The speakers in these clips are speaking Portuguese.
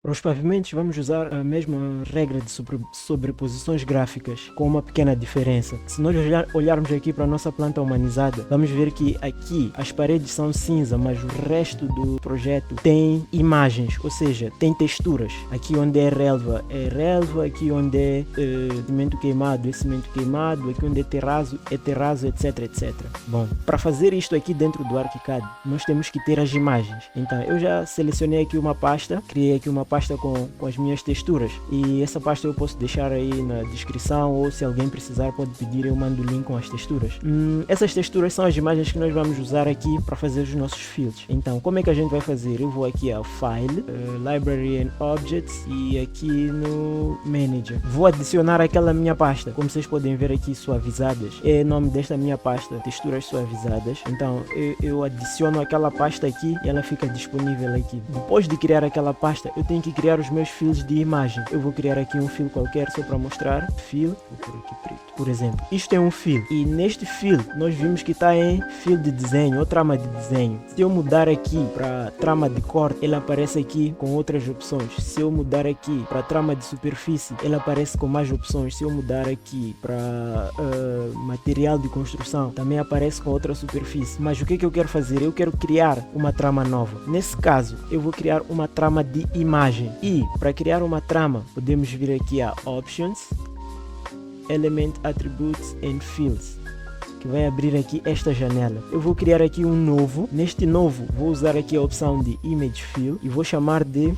Para os pavimentos vamos usar a mesma regra de sobreposições gráficas, com uma pequena diferença. Se nós olharmos aqui para a nossa planta humanizada, vamos ver que aqui as paredes são cinza, mas o resto do projeto tem imagens, ou seja, tem texturas. Aqui onde é relva, aqui onde é cimento queimado, é cimento queimado, aqui onde é terraço, etc, etc. Bom, para fazer isto aqui dentro do ArchiCAD, nós temos que ter as imagens. Então, eu já selecionei aqui uma pasta, criei aqui uma pasta com as minhas texturas, e essa pasta eu posso deixar aí na descrição, ou se alguém precisar pode pedir, eu mando o link com as texturas. Essas texturas são as imagens que nós vamos usar aqui para fazer os nossos fields. Então, como é que a gente vai fazer? Eu vou aqui a File, Library and Objects, e aqui no Manager vou adicionar aquela minha pasta, como vocês podem ver aqui, suavizadas, é o nome desta minha pasta, texturas suavizadas. Então eu adiciono aquela pasta aqui e ela fica disponível aqui. Depois de criar aquela pasta, eu tenho que criar os meus fields de imagem. Eu vou criar aqui um field qualquer só para mostrar. Field, vou pôr aqui preto, por exemplo. Isto é um field, e neste field nós vimos que está em field de desenho ou trama de desenho. Se eu mudar aqui para trama de corte, ele aparece aqui com outras opções. Se eu mudar aqui para trama de superfície, ele aparece com mais opções. Se eu mudar aqui para material de construção, também aparece com outra superfície. Mas o que eu quero fazer? Eu quero criar uma trama nova. Nesse caso, eu vou criar uma trama de imagem. E para criar uma trama, podemos vir aqui a Options, Element Attributes and Fields, que vai abrir aqui esta janela. Eu vou criar aqui um novo. Neste novo vou usar aqui a opção de Image Fill e vou chamar de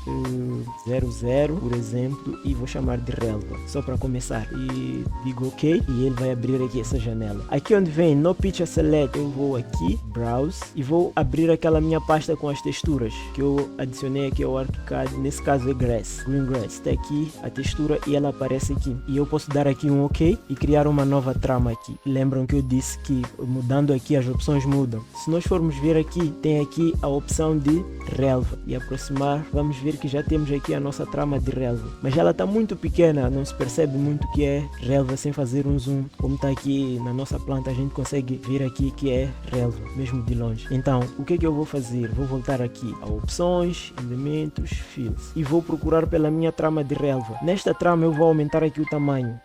00, por exemplo, e vou chamar de relva, só para começar, e digo OK, e ele vai abrir aqui essa janela. Aqui onde vem No Picture Select, eu vou aqui, Browse, e vou abrir aquela minha pasta com as texturas que eu adicionei aqui ao ArchiCAD. Nesse caso é Grass, Green Grass. Está aqui a textura e ela aparece aqui, e eu posso dar aqui um OK e criar uma nova trama aqui. Lembram que eu disse que mudando aqui as opções mudam. Se nós formos ver aqui, tem aqui a opção de relva, e aproximar, vamos ver que já temos aqui a nossa trama de relva, mas ela está muito pequena, não se percebe muito que é relva sem fazer um zoom. Como está aqui na nossa planta, a gente consegue ver aqui que é relva, mesmo de longe. Então, o que eu vou fazer? Vou voltar aqui a opções, elementos, fields, e vou procurar pela minha trama de relva. Nesta trama eu vou aumentar aqui o tamanho.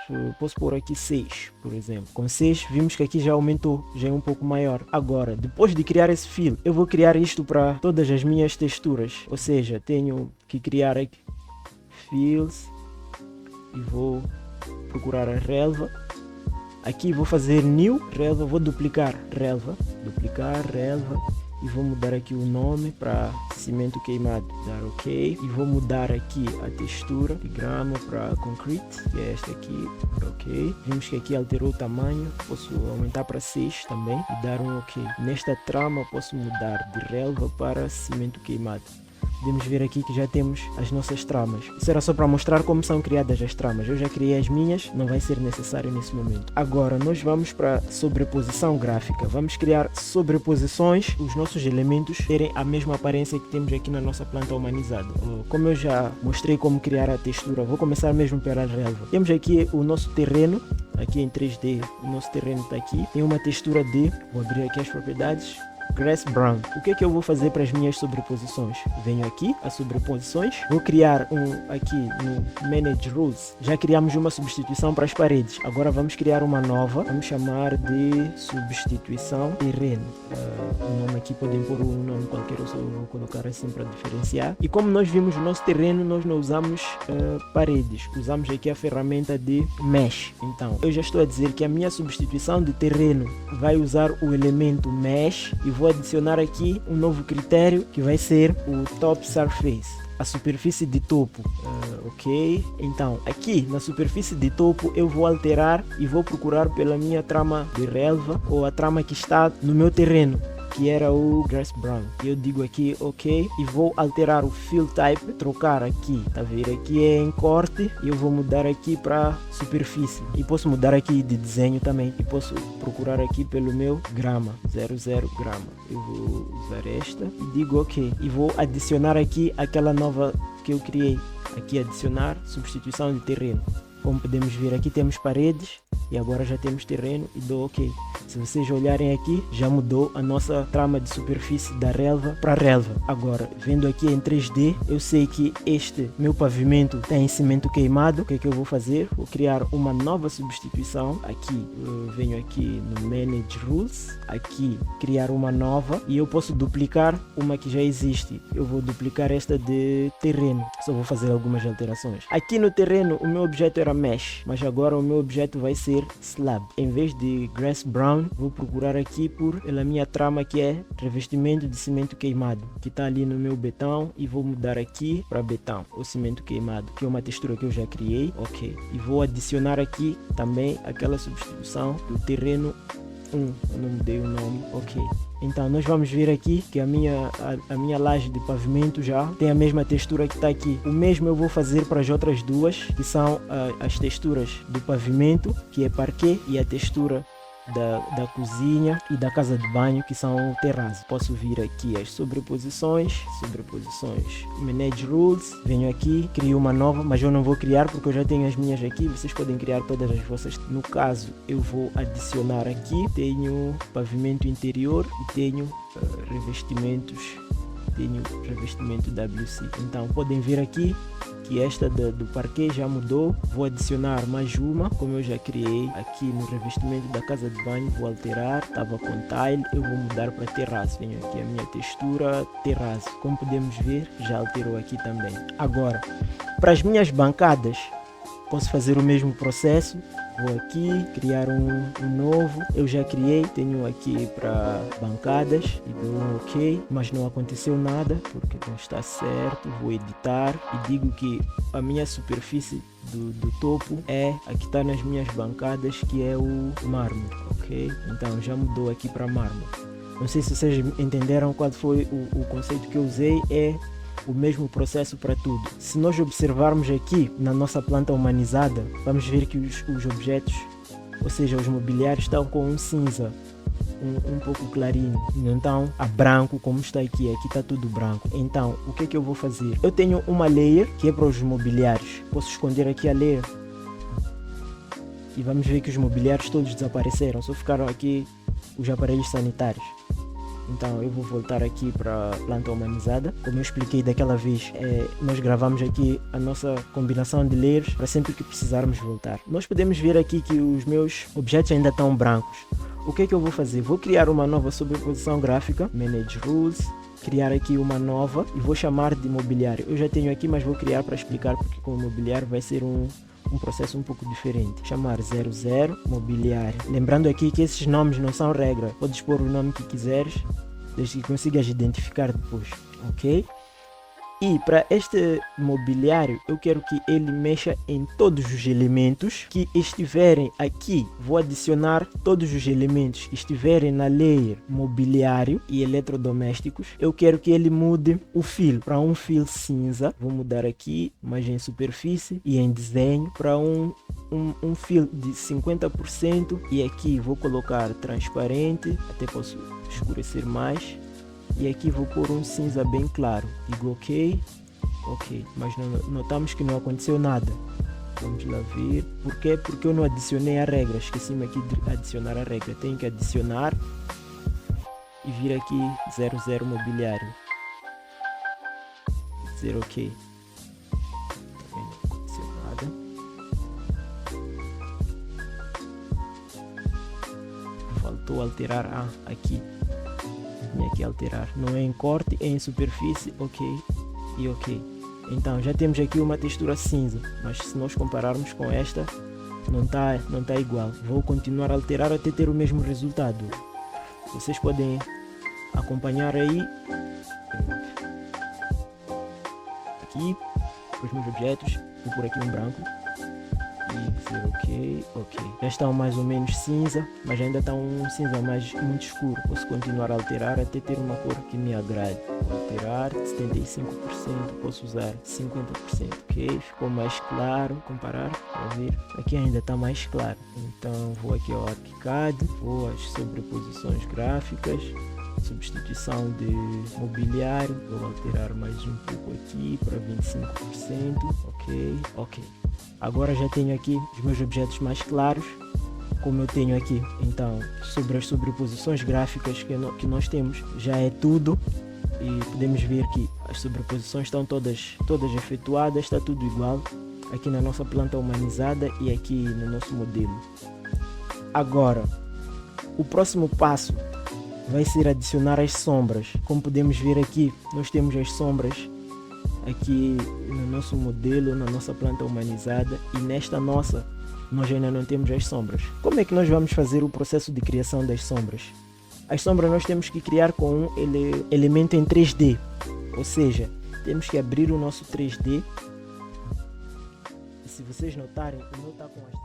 Eu posso pôr aqui 6, por exemplo. Com 6 vimos que aqui já aumentou, já é um pouco maior. Agora, depois de criar esse field, eu vou criar isto para todas as minhas texturas, ou seja, tenho que criar aqui fields e vou procurar a relva. Aqui vou fazer new relva, vou duplicar relva, e vou mudar aqui o nome para cimento queimado, dar OK, e vou mudar aqui a textura de grama para concrete, que é esta aqui, OK. Vimos que aqui alterou o tamanho, posso aumentar para 6 também e dar um OK. Nesta trama posso mudar de relva para cimento queimado. Podemos ver aqui que já temos as nossas tramas. Isso era só para mostrar como são criadas as tramas. Eu já criei as minhas, não vai ser necessário nesse momento. Agora nós vamos para sobreposição gráfica. Vamos criar sobreposições, os nossos elementos terem a mesma aparência que temos aqui na nossa planta humanizada. Como eu já mostrei como criar a textura, vou começar mesmo pela relva. Temos aqui o nosso terreno, aqui em 3D, o nosso terreno está aqui. Tem uma textura de, vou abrir aqui as propriedades, Grass Brown. O que eu vou fazer para as minhas sobreposições? Venho aqui a sobreposições, vou criar aqui no Manage Rules, já criamos uma substituição para as paredes. Agora vamos criar uma nova, vamos chamar de substituição terreno. O nome aqui podem pôr um nome qualquer, eu só vou colocar assim para diferenciar. E como nós vimos no nosso terreno, nós não usamos paredes, usamos aqui a ferramenta de Mesh. Então eu já estou a dizer que a minha substituição de terreno vai usar o elemento Mesh, e vou adicionar aqui um novo critério que vai ser o Top Surface, a superfície de topo. OK, então aqui na superfície de topo eu vou alterar e vou procurar pela minha trama de relva, ou a trama que está no meu terreno, que era o Grass Brown. Eu digo aqui OK e vou alterar o Fill Type, trocar aqui, tá vendo? Aqui é em corte e eu vou mudar aqui para superfície, e posso mudar aqui de desenho também, e posso procurar aqui pelo meu grama, 00 grama. Eu vou usar esta e digo OK, e vou adicionar aqui aquela nova que eu criei, aqui adicionar substituição de terreno. Como podemos ver aqui temos paredes e agora já temos terreno, e dou OK. Se vocês olharem aqui, já mudou a nossa trama de superfície da relva para relva. Agora, vendo aqui em 3D, eu sei que este meu pavimento está em cimento queimado. O que é que eu vou fazer? Vou criar uma nova substituição. Aqui, eu venho aqui no Manage Rules, aqui criar uma nova, e eu posso duplicar uma que já existe. Eu vou duplicar esta de terreno, só vou fazer algumas alterações. Aqui no terreno o meu objeto era Mesh, mas agora o meu objeto vai ser Slab. Em vez de Grass Brown, vou procurar aqui pela minha trama, que é revestimento de cimento queimado, que está ali no meu betão, e vou mudar aqui para betão, o cimento queimado, que é uma textura que eu já criei. Ok, e vou adicionar aqui também aquela substituição do terreno 1, não mudei o nome. Ok, então nós vamos ver aqui que a minha laje de pavimento já tem a mesma textura que está aqui. O mesmo eu vou fazer para as outras duas, que são as texturas do pavimento, que é parquet, e a textura da cozinha e da casa de banho, que são o terraço. Posso vir aqui as sobreposições, Manage Rules, venho aqui, crio uma nova, mas eu não vou criar porque eu já tenho as minhas aqui. Vocês podem criar todas as vossas. No caso, eu vou adicionar aqui, tenho pavimento interior e tenho revestimento WC. Então podem ver aqui que esta do parquet já mudou. Vou adicionar mais uma, como eu já criei aqui no revestimento da casa de banho. Vou alterar, estava com tile, eu vou mudar para terraço. Venho aqui a minha textura terraço, como podemos ver já alterou aqui também. Agora, para as minhas bancadas, posso fazer o mesmo processo. Vou aqui criar um novo, eu já criei, tenho aqui para bancadas e dou um ok, mas não aconteceu nada porque não está certo. Vou editar e digo que a minha superfície do topo é a que está nas minhas bancadas, que é o mármore. Ok, então já mudou aqui para mármore. Não sei se vocês entenderam qual foi o conceito que eu usei. É o mesmo processo para tudo. Se nós observarmos aqui na nossa planta humanizada, vamos ver que os objetos, ou seja, os mobiliários, estão com um cinza um pouco clarinho, não estão a branco como está aqui. Aqui está tudo branco. Então o que é que eu vou fazer? Eu tenho uma layer que é para os mobiliários. Posso esconder aqui a layer e vamos ver que os mobiliários todos desapareceram, só ficaram aqui os aparelhos sanitários. Então eu vou voltar aqui para a planta humanizada. Como eu expliquei daquela vez, nós gravamos aqui a nossa combinação de layers para sempre que precisarmos voltar. Nós podemos ver aqui que os meus objetos ainda estão brancos. O que é que eu vou fazer? Vou criar uma nova sobreposição gráfica, Manage Rules, criar aqui uma nova e vou chamar de mobiliário. Eu já tenho aqui, mas vou criar para explicar, porque com o mobiliário vai ser um processo um pouco diferente. Chamar 00 mobiliário. Lembrando aqui que esses nomes não são regra. Podes pôr o nome que quiseres, desde que consigas identificar depois. Ok? E para este mobiliário eu quero que ele mexa em todos os elementos que estiverem aqui. Vou adicionar todos os elementos que estiverem na layer mobiliário e eletrodomésticos. Eu quero que ele mude o fill para um fill cinza. Vou mudar aqui, mas em superfície e em desenho, para um fill de 50%. E aqui vou colocar transparente, até posso escurecer mais. E aqui vou pôr um cinza bem claro. Digo ok, ok, mas notamos que não aconteceu nada. Vamos lá ver. Por quê? Porque eu não adicionei a regra. Esqueci-me aqui de adicionar a regra. Tenho que adicionar e vir aqui 00 mobiliário. Dizer ok. Também não aconteceu nada. Faltou alterar aqui. Tinha que alterar, não é em corte, é em superfície, ok e ok. Então já temos aqui uma textura cinza, mas se nós compararmos com esta, não tá igual. Vou continuar a alterar até ter o mesmo resultado. Vocês podem acompanhar aí. Aqui, os meus objetos, vou por aqui um branco e dizer ok. Já estão mais ou menos cinza, mas ainda está um cinza muito escuro. Posso continuar a alterar até ter uma cor que me agrade. Vou alterar 75%, posso usar 50%, ok? Ficou mais claro, comparar, para ver. Aqui ainda está mais claro. Então vou aqui ao ArchiCAD, vou às sobreposições gráficas, substituição de mobiliário, vou alterar mais um pouco aqui para 25%, ok. Agora já tenho aqui os meus objetos mais claros, como eu tenho aqui. Então, sobre as sobreposições gráficas que nós temos, já é tudo. E podemos ver que as sobreposições estão todas efetuadas, está tudo igual aqui na nossa planta humanizada e aqui no nosso modelo. Agora, o próximo passo vai ser adicionar as sombras. Como podemos ver aqui, nós temos as sombras aqui no nosso modelo, na nossa planta humanizada, e nesta nossa nós ainda não temos as sombras. Como é que nós vamos fazer o processo de criação das sombras? As sombras nós temos que criar com um elemento em 3D, ou seja, temos que abrir o nosso 3D. E se vocês notarem, o meu está com as